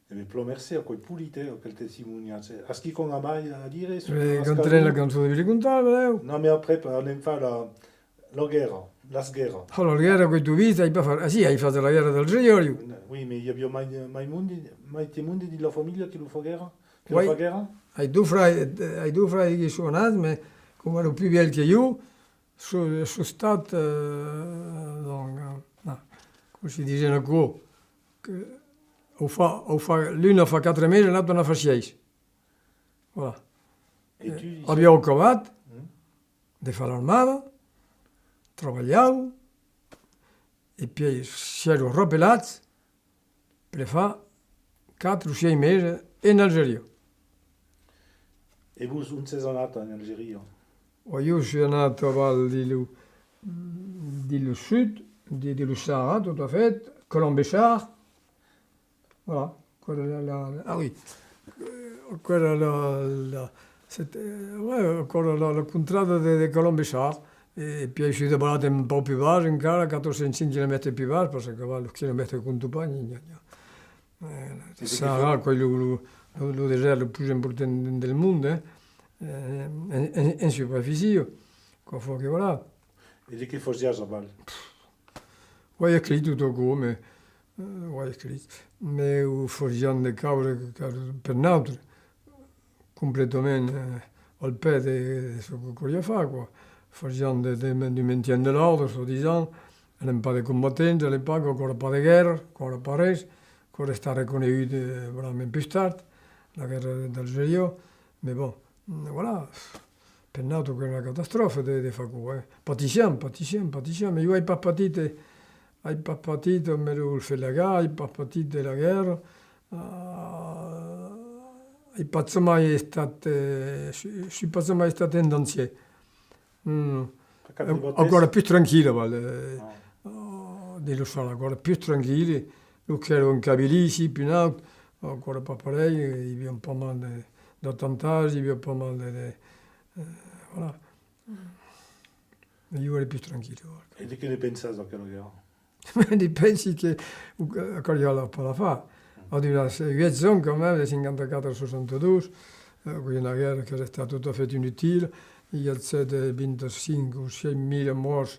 E mi plomerse a quei pulite o quel testimonianze. A chi con mai a dire? Canterei la canzone di raccontare, Leo. No, mais après, on aime pas la guerra, las guerra. Allora, la guerra che tu vita, hai fatto... Ah sì, hai fatto la guerra del Gigliorio. Oui, mais il y a mai te mundi di la famiglia che lo fa guerra? Che Oui. lo fa guerra? Hai due fratelli che sono nati, ma come erano più vecchi che io, sono stati, come si dice qua, l'uno fa 4 mesi e l'altro ne fa 6. Voilà. E tu, Abbiamo acabato di fare l'armata, lavoravo, e poi si erano rappellati per fare 4 o 6 mesi in Algeria. E voi non siete andati in Algeria? Io sono nato dello sud, dello Sahara, tout à fait, Colombechard. Voilà. Ah oui. Ancora la contrada di Colombechard. E poi je suis débarrassé un po' più basso, ancora 405 km più basso, perché cavallo chilometri con compagni. Sahara, quello lo deserto più importante del mondo, in superficie. Quoi faut que voilà. E di che facevi a Bal? Ouais, écrit tout au coup, mais écrit. Mais où faisant des cabres per notre, complètement au pet de ce qu'on voulait faire, quoi. Faisant du maintien de l'ordre, soi-disant, elle n'aime pas de combattants, elle n'aime pas encore pas de guerre, encore pas res, encore està reconegut vraiment plus tard, la guerra d'Algèria, mais bon, voilà. Per notre, que una catastrofe de fa qua, Patissem, mais io hai pas patit, me l'ho fait la guerra, hai pas patit de la guerra, hai pas mai stato, suis pas mai stato in dancier. Ancora più tranquillo, dello solo, ancora più tranquilli, io che ero in Cabilisi, più in alto, ancora pas pareil, il y a un po' mal d'attentats, il y a un po' mal de voilà. Io ero più tranquillo. E di che ne pensate a quella guerra? Pensi che ancora la fa. Ho detto, c'est 8 ans quand même, de 54-62, una guerra che è stata tout à fait inutile. Il y a 25 o 6.000 morti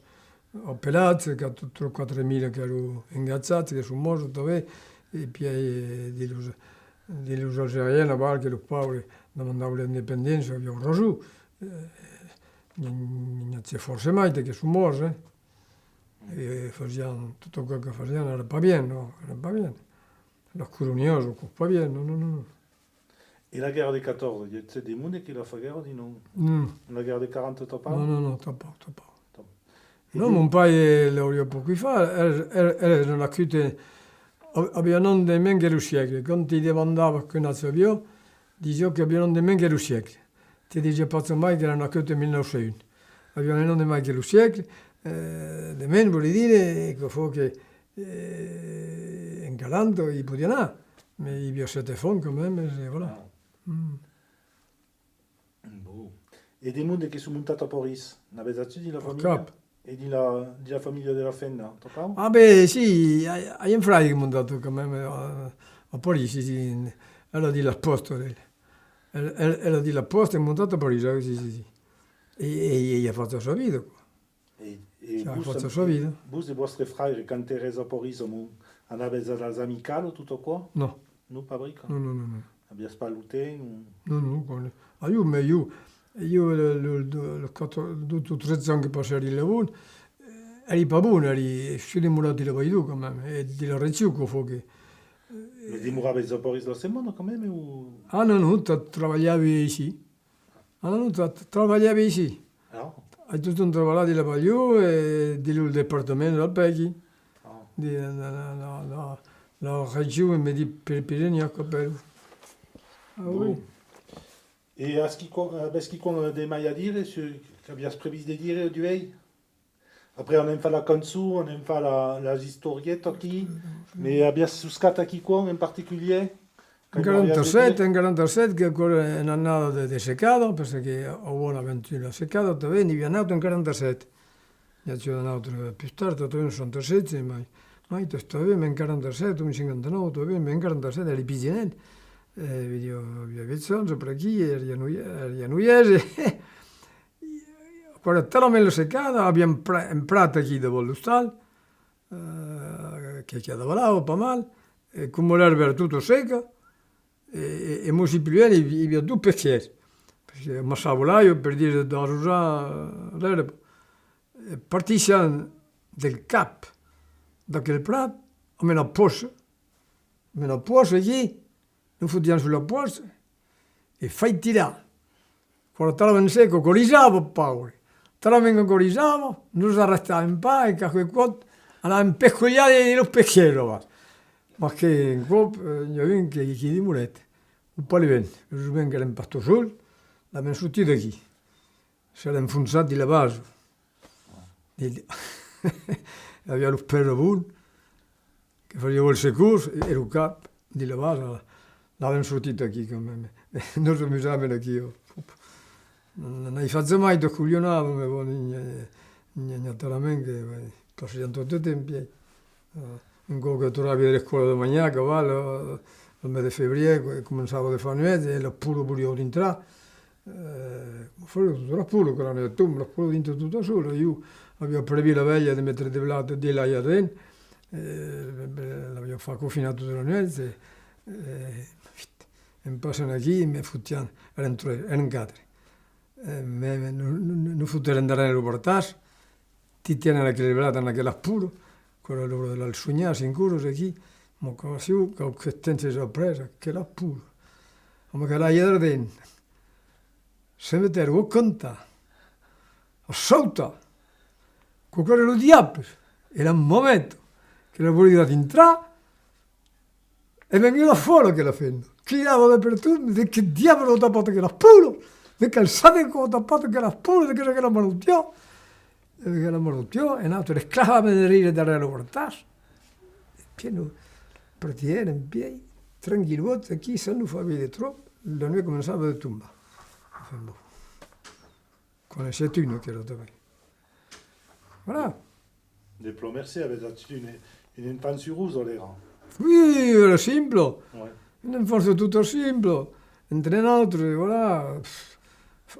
appellati, 4.000 che erano ingaggiati, che sono morti, dove, e poi degli algeriani, che i poveri domandavano l'indipendenza, abbiamo reso. Non c'è forse mai che sono morti, e facevano tutto quello che facevano, era pas bien, no? Era pas bien. La coloniale, pas bien, no. E la guerra del 14, c'è dei mondi che la fa guerra di non? La guerra del 40 troppo? No, troppo. No, mon padre l'aveva poco fa, era una chiute, abbiamo nemmeno che lo secolo, quando ti domandava che nazione, dicevo che abbiamo nemmeno che lo secolo. Ti dice pazzo mai che era una chiute 1900. Abbiamo nemmeno che lo secolo, nemmeno vuol dire che in 40 il poteva, ma il y a 7 fonds quand même, et voilà. E dei mondi che sono montati a Paris, ne avete di la famiglia? Cap. E di la famiglia della Fenna, troppo? Ah beh, sì, hai un fratello che è montato quand même a Parigi, sì. Era di l'apposto, era di l'apposto, è montato a Parigi, sì. E ha fatto la sua vita, qua. Ha fatto la sua vita. Voi e i vostri fratelli, quando eres a Parigi, andavate alle amicali, tutto qua? No. Non fabbrica? No. Abbiate spalluto? No. Io dopo 13 anni che passai di lavoro, eri pas buono, eri solo murato di lavoro, quand même, e di la reziuco, che Mais dimorava Boris lo mondo quand même ou... Hanno venuto, travagliavi sì. Hanno venuto, travagliavi sì. No? Hai tutto un lavorato di Lavallù e di lui il dipartimento del Peggy, No. di la regione mi di Pirineo Capello. Ah oui. Bon. Et est-ce qu'il y a des mailles à dire, qu'avais prévu de dire du veille? Après, on aime faire la canzu, on aime faire la historietta qui, mais abbiamo suscata qui quoi en particulier? En 47, en 47, che ancora è un'annata di seccato, perché ho una ventina seccato, dove mi è nato in 47. Mi è nato più tardi, dove in 67, ma io stavo in 47, in 59, dove in 47 eri piginelli. Via Vizzonzo, per chi, eri a Nuiese. Quando eravamo seccato, abbiamo imprato chi dopo l'ustal, che lavorava per male, e come l'erba era tutto secca, e mi si pigliava i via due pezzetti, perché ammassavo l'aio per dire da usare l'erba. E partisce del cap, da quel prato, a me la posa lì, non fottiamo sulla posa, e fai tirare. Quando stava in secco, corisavo paura. Stava corisavo, non si arrestava in poi, che quel quadro, andava impeccogliato nello specchiero. Ma che in cop, io vengo che chi di murette. Un po' di vento, io vengo che era impatto sul, l'abbiamo sortito qui. Si era infonsato di vaso. Aveva lo perro pure, che faceva il sicuro, era un capo di vaso, l'abbiamo sortito qui con me. Non si amusavano qui. Non hai fatto mai da cuglionato, ma naturalmente passano tutto il tempo. Un po' che trovavi delle scuole di magna, cavallo, il mese di febbraio, cominciavo a fare niente, e l'ho pure io di entrare. Era pure, che l'hanno detto, l'ho pure dentro tutto solo. Io avevo previsto la veglia di mettere di lato di là a dentro, l'avevo fatto confinato tutto la notte, e mi passano qui e mi fottiano, erano quattro. Non fottere andare nell'aeroportaggio, ti tiene la credibilità nella puro, quello loro della sognare sicuro se chi, ma così che tempo si è presa, che la puro. Ma che la iedra dentro, se mettere o cantare, o salta, con quello diavolo, era un momento che la voleva entrare e veniva fuori che la fendo. Girava dappertutto, di che diavolo ho tappato che la puro, di calzate che ho tappato che la puro, di che la manutiò, e un altro reclamava di rire dall'aeroportaggio. Pieno, partiere in piedi, tranquillo, chi se non fa vedere troppo, la noi cominciava a tombare. Conoscete uno che era dove. Voilà. De Plomercé avait une infanzia rusa, l'era. Oui, era semplice. Ouais. Un'infanzia tutto semplice. Entre un altro, voilà.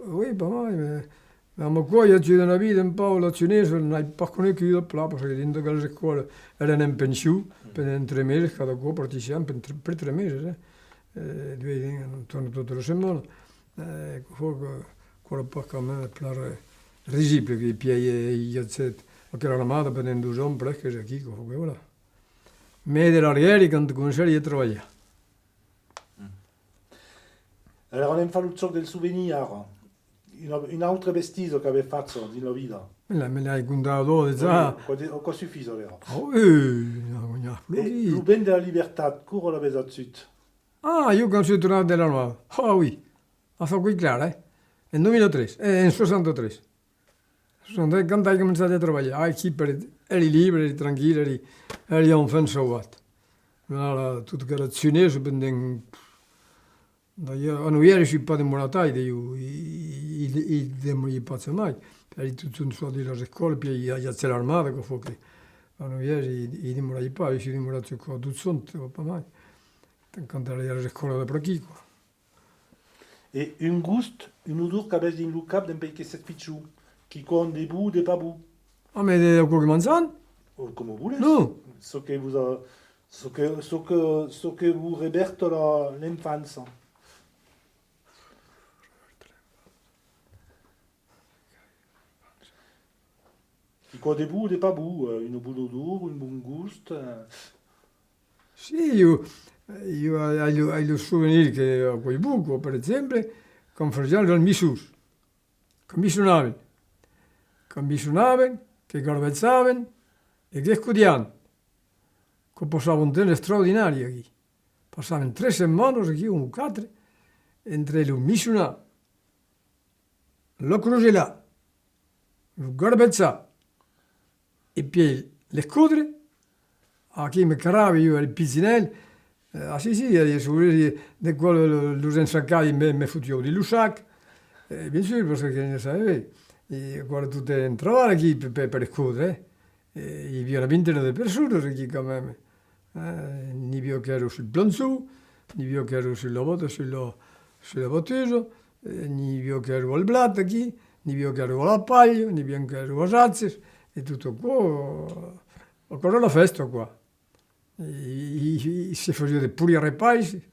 Oui, pas mal. Ma qua io c'è una vita un po' la cinese, non hai pas conosciuto il pla, perché dentro quelle scuole erano in pensione, per 3 mesi, cada qua partecipiamo per 3 mesi. Due, torno tutte le settimane. Quello poi a me è risibile che i piedi e gli azzetti, perché era una madre per 2 anni, perché è qui, voilà. Me dell'arriere quando cominciai a lavorare. Alors on aime faire le gioco del souvenir, une autre bêtise che aveva fatto nella vita. Me l'hai contato di già. Quoi suffit, l'era. Oui, Le ben de la libertà, come l'aveva detto? Ah, io quando sono tornato dalla nuova. Ah, oui. Ha fatto qui chiaro, Nel 2003, nel 63. Quando hai cominciato a lavorare, eri libero, eri tranquillo, eri un fan salvato. Allora, tutto che era cinese, non eri pas de monataille, il ne passa mai. Eri tutto un soldo della scuola, poi c'è l'armata, che fu che non eri, i dimorati pas, si dimorati qua, tutto sonno, pas mai. Quando eri alla scuola da Prachico. Et un gust, un odor che aveva in cap d'un pays che si ficciù, qui con des bouts, des pas bouts. Ah, mais de quoi manzane? Comme vous voulez. Non. Ce que vous réverte l'enfance. Qui con des bouts, des pas bouts, une bout d'odor, une bon gust. Sì, io ho souvenir che a quei buco, per esempio, con fratello del Missus, commissionaven, che garvezzaven e che studiaven, che passava un tempo straordinario qui. Passaven 3 setmanes aquí, o 4, entre lo missionar, lo crucelar, lo garvezzar e poi le scudre, a chi mi carava io il pizzinello, sì, de quello lo ensaccai me futivo di Lussac, bien sûr, perché ne sapevi, e quando tu te entravare qui per scudre, il y avait una vingtaine de persone qui quand même. Ni più che ero sul planzù, ni più che ero sulla botteso, ni più che ero al blato qui, ni più che ero alla paglia, ni più che ero a Sazes, e tutto qua, ancora la festa qua. Si faceva pure i repaisi,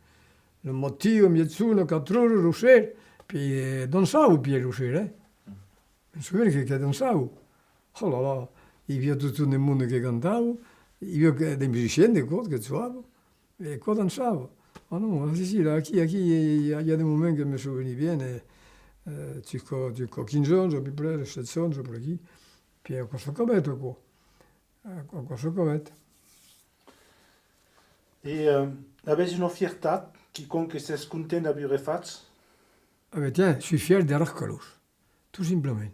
il motivo, mezzuno, 4 ore, russer, poi danzavo più russer, non so che danzavo. Oh là là, io tutto il mondo che cantavo, io dei musicieni che suonavo, e qua danzavo. Ah no, sì, aquí, il y a des moments que me souviens bien, circa 15 ans, à peu près, 7 ans, per aquí, puis questo covetto qua, questo covetto. Et avais une fierté, quiconque s'est content d'avoir fait? Ah ben tiens, je suis fier de Rascalos, tout simplement.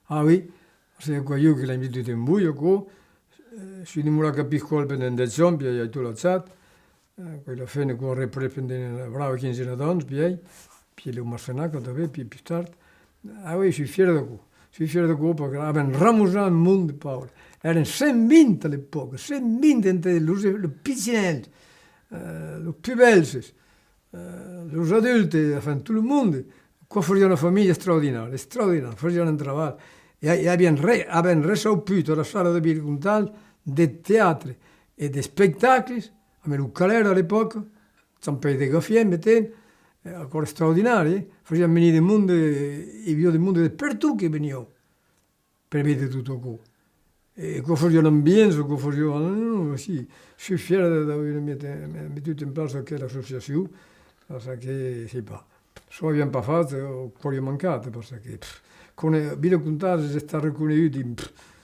Ah oui, c'est quoi io che l'ho invitato in buio qua, si dimora capisco il bene del zombie, e tu l'hai zat, quella fine qua riprende una brava quinzaine d'anni, puis le marcenaco dove, puis più tardi. Ah oui, je suis fier de quoi. Je suis fier de quoi perché avevano ramusato il mondo, Paolo. Erano 120 all'epoca, 120 entre le piccinelli, le più belli, gli adulti, enfin, tout le monde. Qua facevano una famiglia straordinaria, facevano un lavoro. E abbiamo risolto la sala di Birguntal, dei teatri e dei spettacoli, a Meluccalera all'epoca, San Pedro de Gaffier, mettendo, ancora straordinari, facevano venire il mondo, i via del mondo dappertutto che venivano, per vedere tutto qua. E qua facevano l'ambiente, qua facevano, sì, sono fiero di aver messo in place quella associazione, perché, sì, so abbiamo pas fatto, poi è mancato, perché, con Villa Contale si sta riconosciuti,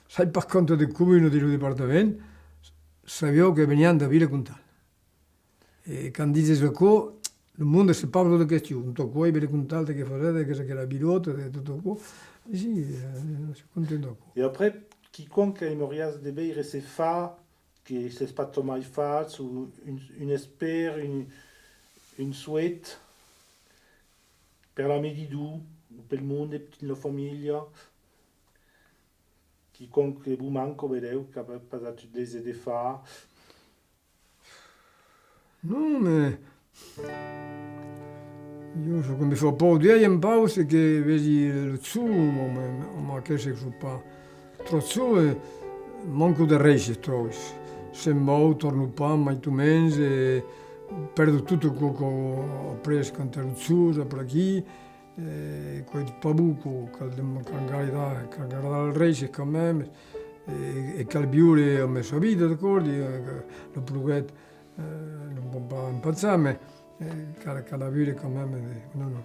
sai per conto del comune del dipartimento, sapevo che venivano da Villa Contale. E quando dice qua, il mondo si parla di questione, tutto qua, Villa Contale che faceva, che era pilota, tutto qua, e sì, sono contento qua. Et après, quiconque aimeriez de veire ses fa, que c'est pas Thomas Fatz, ou une espère, une souhaite, per la Medidou, per il mondo, per la famiglia, quiconque vous manque, vedeu, che avete passato des de fa. Non, mais io so che mi fa un po' di in pausa che vedi lo zumo, ma che se so pas troppo su, manco del reis trovi. Se mo torno pas mai tu mens, perdo tutto quello che ho preso con lo zumo per qui, quel pabuco che il reis con me, e che il biure ha messo a vita, d'accordo, lo pluguetto. Non può pas impazzare, mais qu'à la vue quand même, non, non.